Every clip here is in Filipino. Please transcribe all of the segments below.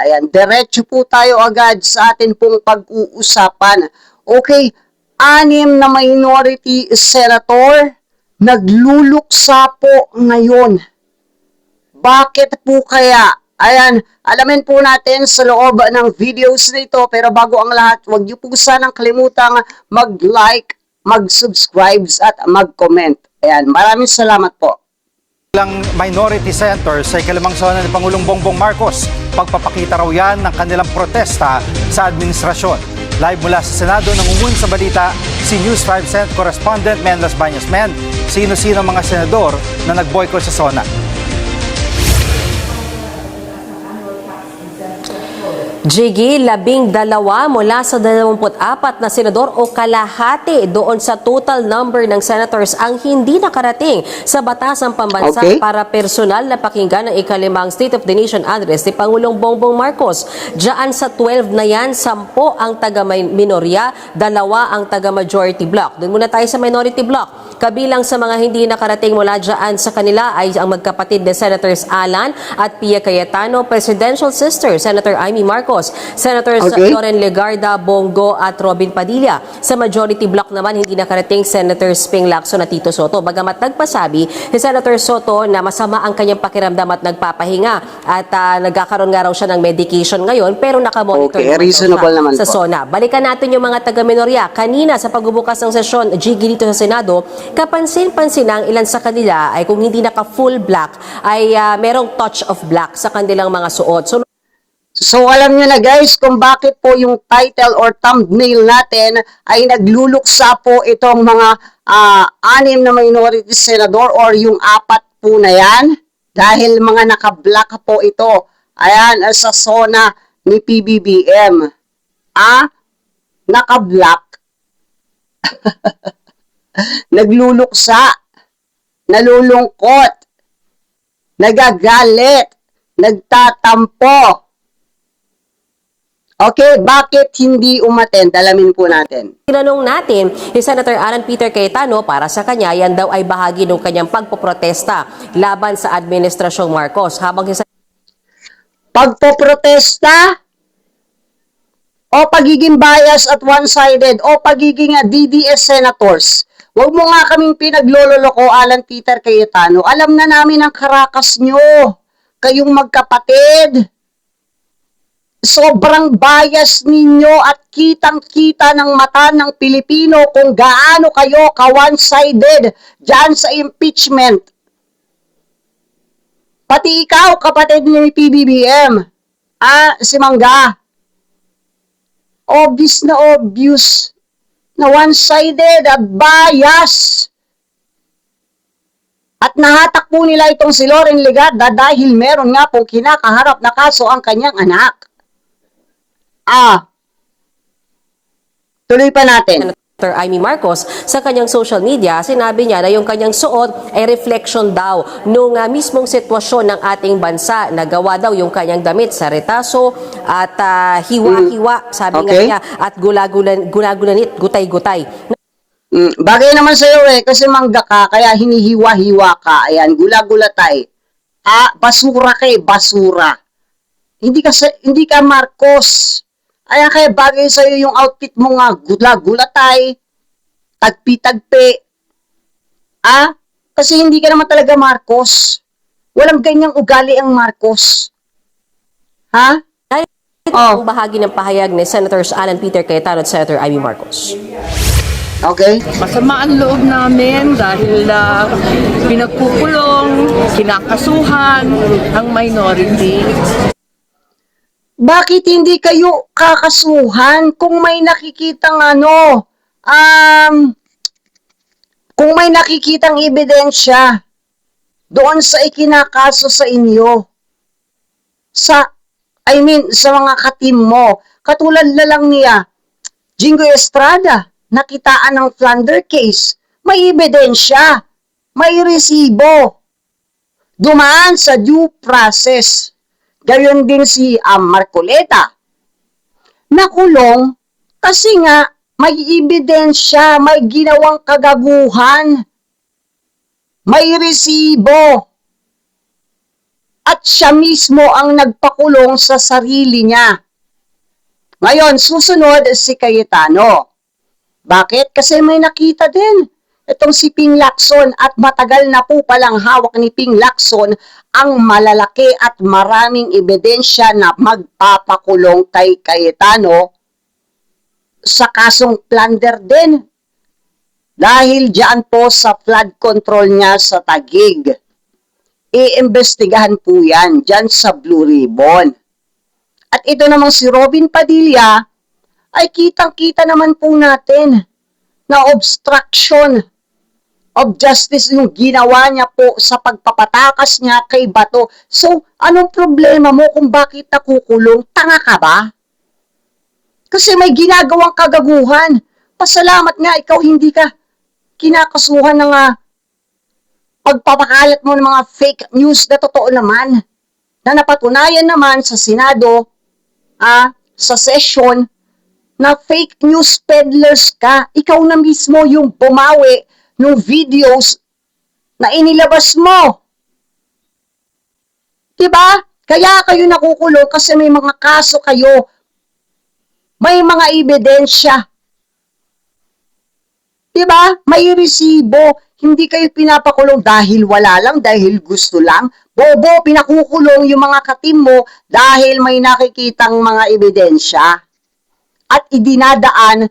Ayan, diretso po tayo agad sa atin pong pag-uusapan. Okay, 6 na minority senator nagluluksa po ngayon. Bakit po kaya? Ayan, alamin po natin sa loob ng videos nito. Pero bago ang lahat, huwag niyo po sanang kalimutang mag-like, mag-subscribe at mag-comment. Ayan, maraming salamat po. Ilang minority senators sa ikalimang sona ni Pangulong Bongbong Marcos. Pagpapakita raw yan ng kanilang protesta sa administrasyon. Live mula sa Senado, nangungun sa balita si News 5 Senate Correspondent Men Las Bañas. Men, sino-sino mga senador na nag-boycott sa sona? Jiggy, 12 mula sa 24 na senador o kalahati doon sa total number ng senators ang hindi nakarating sa batasang pambansa para personal na pakinggan ng ikalimang State of the Nation address ni Pangulong Bongbong Marcos. Diyan sa 12 na yan, 10 ang taga-minorya, 2 ang taga-majority block. Doon muna tayo sa minority block. Kabilang sa mga hindi nakarating mula dyan sa kanila ay ang magkapatid na Senators Alan at Pia Cayetano, Presidential Sister, Senator Amy Marcos, Senators Loren Legarda, Bongo at Robin Padilla. Sa majority block naman, hindi nakarating Senators Ping Lacson at Tito Soto. Bagamat nagpasabi si Senator Soto na masama ang kanyang pakiramdam at nagpapahinga at nagkakaroon nga raw siya ng medication ngayon pero nakamonitor naman sa SONA. Balikan natin yung mga taga-minorya. Kanina sa pagbubukas ng sesyon, Jiggy dito sa Senado, kapansin-pansin ang ilan sa kanila ay kung hindi naka-full black ay merong touch of black sa kanilang mga suot. So alam nyo na guys kung bakit po yung title or thumbnail natin ay nagluluksa po itong mga 6 na minority senador or yung 4 po na yan. Dahil mga naka-black po ito. Ayan, sa SONA ni PBBM. Naka-black. Nagluluksa. Nalulungkot. Nagagalit. Nagtatampo. Okay, bakit hindi umattend? Alamin po natin. Tinanong natin si Senator Alan Peter Cayetano para sa kanya, yan daw ay bahagi ng kanyang pagpoprotesta laban sa Administrasyong Marcos. Habang si pagpoprotesta o pagiging bias at one-sided o pagiging DDS senators. Huwag mo nga kaming pinaglololoko, Alan Peter Cayetano. Alam na namin ang karakas nyo. Kayong magkapatid. Sobrang bias ninyo at kitang-kita ng mata ng Pilipino kung gaano kayo ka-one-sided dyan sa impeachment. Pati ikaw, kapatid ni PBBM, si Mangga, obvious na one-sided at bias. At nahatak po nila itong si Loren Legarda dahil meron nga pong kinakaharap na kaso ang kanyang anak. Tuloy pa natin. Senator Amy Marcos, sa kanyang social media, sinabi niya na yung kanyang suot ay reflection daw nung mismong sitwasyon ng ating bansa. Nagawa daw yung kanyang damit sa retaso at hiwa-hiwa, sabi nga niya, at gulagulanit, gutay-gutay. Bagay naman sa'yo kasi mangga ka, kaya hinihiwa-hiwa ka. Ayan, gula-gulatay. Basura ka basura. Hindi ka Marcos. Ayan, kaya bagay sa'yo yung outfit mo nga, gula-gulatay, tagpi-tagpi. Kasi hindi ka naman talaga Marcos. Walang ganyang ugali ang Marcos. Ang bahagi ng pahayag ni Senators Alan Peter Cayetano at Senator Amy Marcos. Okay. Masama ang loob namin dahil pinagkukulong, kinakasuhan ang minority. Bakit hindi kayo kakasuhan kung may nakikitang kung may nakikitang ebidensya doon sa ikinakaso sa inyo? Sa mga katim mo. Katulad na lang niya, Jingo Estrada, nakitaan ng Flander case. May ebidensya. May resibo. Dumaan sa due process. Gayon din si Marcoleta. Nakulong kasi nga may ebidensya, may ginawang kagaguhan, may resibo. At Siya mismo ang nagpakulong sa sarili niya. Ngayon, susunod si Cayetano. Bakit? Kasi may nakita din. Itong si Ping Lacson at matagal na po palang hawak ni Ping Lacson ang malalaki at maraming ebidensya na magpapakulong kay Cayetano sa kasong plunder din. Dahil diyan po sa flood control niya sa Taguig. Iimbestigahan po yan diyan sa Blue Ribbon. At ito namang si Robin Padilla ay kitang-kita naman po natin na obstruction of justice yung ginawa niya po sa pagpapatakas niya kay Bato. So, anong problema mo kung bakit nakukulong? Tanga ka ba? Kasi may ginagawang kagaguhan. Pasalamat nga ikaw hindi ka kinakasuhan ng pagpapakalat mo ng mga fake news na totoo naman. Na napatunayan naman sa Senado, sa session, na fake news peddlers ka. Ikaw na mismo yung bumawi ng videos na inilabas mo. Diba? Kaya kayo nakukulong kasi may mga kaso kayo. May mga ebidensya. Diba? May resibo. Hindi kayo pinapakulong dahil wala lang, dahil gusto lang. Bobo, pinakukulong yung mga katim mo dahil may nakikitang mga ebidensya. At idinadaan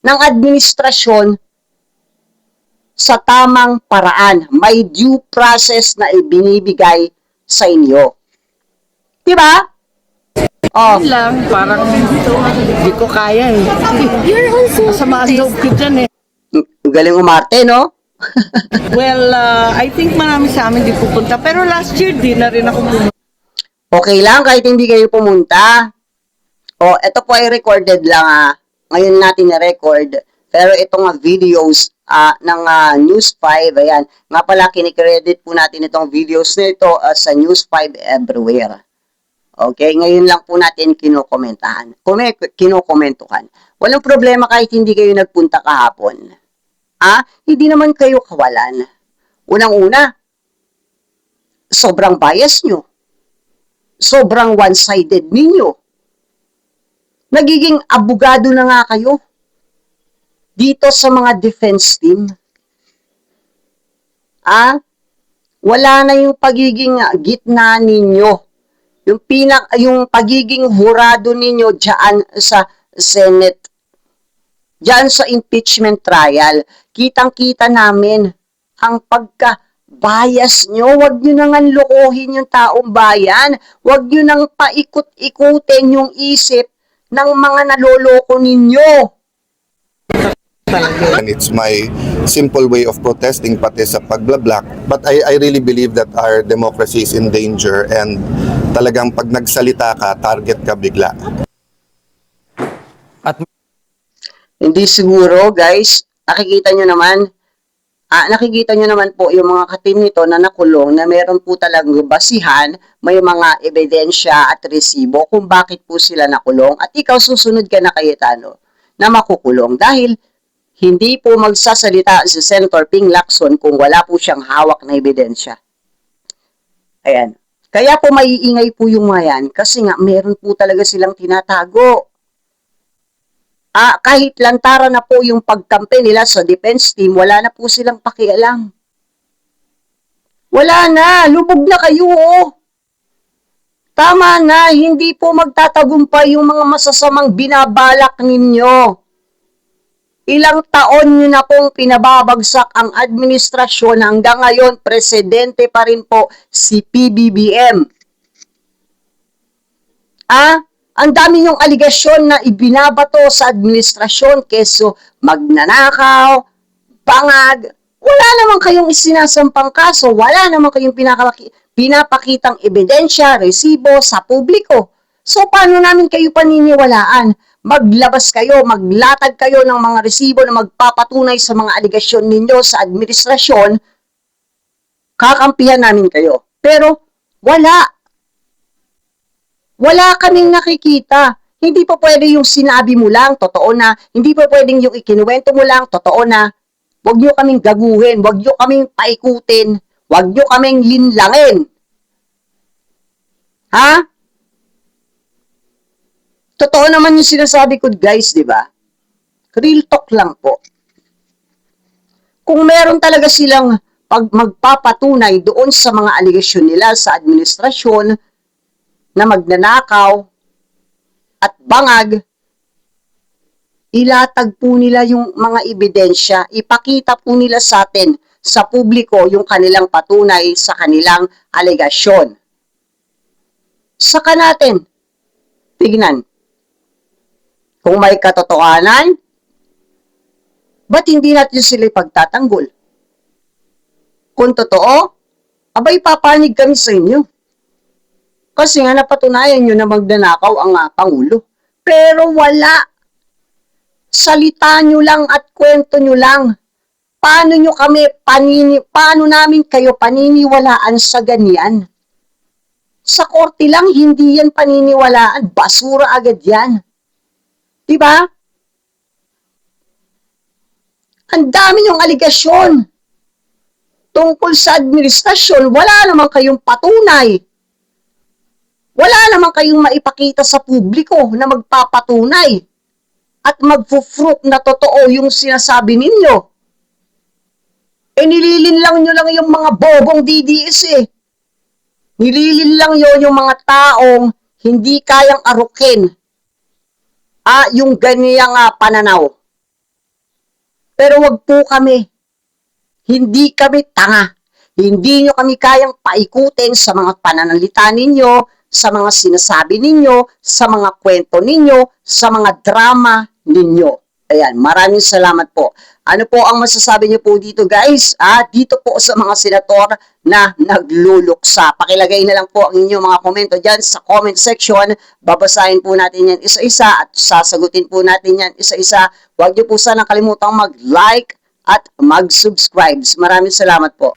ng administrasyon sa tamang paraan. May due process na ibinibigay sa inyo. Diba? Oh. Yun lang, parang hindi ko kaya eh. Masama ang loob ko dyan eh. Galing umarte, no? Well, I think marami sa amin di pupunta. Pero last year, di na rin ako pumunta. Okay lang kahit hindi kayo pumunta. O, ito po ay recorded lang. Ngayon natin na-record. Pero itong videos ng News 5, ayan. Nga pala, kinikredit po natin itong videos na ito sa News 5 everywhere. Okay, ngayon lang po natin kinokomentahan. Kinokomentuhan. Walang problema kahit hindi kayo nagpunta kahapon. Hindi naman kayo kawalan. Unang-una, sobrang bias nyo. Sobrang one-sided ninyo. Nagiging abogado na nga kayo dito sa mga defense team. Wala na yung pagiging gitna ninyo. Yung pagiging hurado ninyo diyan sa Senate. Diyan sa impeachment trial. Kitang-kita namin ang pagka-bias nyo. Huwag nyo nang lokohin yung taong bayan. Huwag nyo nang paikot-ikutin yung isip ng mga naloloko ninyo. And it's my simple way of protesting pati sa pagblablak. But I really believe that our democracy is in danger and talagang pag nagsalita ka, target ka bigla. At Hindi siguro, guys. Nakikita nyo naman po yung mga katim nito na nakulong na meron po talagang basihan, may mga ebidensya at resibo kung bakit po sila nakulong. At ikaw susunod ka na, Cayetano, na makukulong dahil hindi po magsasalita si Senator Ping Lacson kung wala po siyang hawak na ebidensya. Ayan. Kaya po maiingay po yung mga yan kasi nga meron po talaga silang tinatago. Kahit lantara na po yung pagkampi nila sa defense team, wala na po silang pakialam. Wala na, lubog na kayo. Tama na, hindi po magtatagumpay yung mga masasamang binabalak ninyo. Ilang taon nyo na pong pinababagsak ang administrasyon, hanggang ngayon, presidente pa rin po si PBBM. Ang dami yung aligasyon na ibinabato sa administrasyon, keso magnanakaw, bangag. Wala naman kayong isinasampang kaso, wala naman kayong pinapakitang ebidensya, resibo sa publiko. So, paano namin kayo paniniwalaan? Maglabas kayo, maglatag kayo ng mga resibo na magpapatunay sa mga aligasyon ninyo sa administrasyon, kakampihan namin kayo. Pero, wala. Wala kaming nakikita. Hindi po pwede yung sinabi mo lang, totoo na. Hindi po pwedeng yung ikinuwento mo lang, totoo na. Huwag nyo kaming gaguhin, huwag nyo kaming paikutin, huwag nyo kaming linlangin. Ha? Totoo naman yung sinasabi ko, guys, di ba? Real talk lang po. Kung meron talaga silang magpapatunay doon sa mga aligasyon nila sa administrasyon na magnanakaw at bangag, ilatag po nila yung mga ebidensya, ipakita po nila sa atin, sa publiko, yung kanilang patunay sa kanilang aligasyon. Saka natin tignan kung may katotohanan, ba't hindi natin sila ipagtatanggol? Kung totoo, abay papanig kami sa inyo. Kasi nga napatunayan nyo na magnanakaw ang Pangulo. Pero wala. Salita nyo lang at kwento nyo lang. Paano namin kayo paniniwalaan sa ganyan? Sa korte lang, hindi yan paniniwalaan. Basura agad yan. Diba? Ang dami yung aligasyon tungkol sa administrasyon. Wala naman kayong patunay. Wala naman kayong maipakita sa publiko na magpapatunay at magfufruit na totoo yung sinasabi ninyo. Nililin lang nyo lang yung mga bobong DDS Nililin lang yun yung mga taong hindi kayang arukin yung ganyang pananaw. Pero wag po kami. Hindi kami tanga. Hindi nyo kami kayang paikutin sa mga pananalita ninyo, sa mga sinasabi ninyo, sa mga kwento ninyo, sa mga drama ninyo. Ayan, maraming salamat po. Ano po ang masasabi niyo po dito, guys? Dito po sa mga senator na nagluluksa. Pakilagay na lang po ang inyong mga komento dyan sa comment section. Babasahin po natin yan isa-isa at sasagutin po natin yan isa-isa. Huwag niyo po sana kalimutang mag-like at mag-subscribe. Maraming salamat po.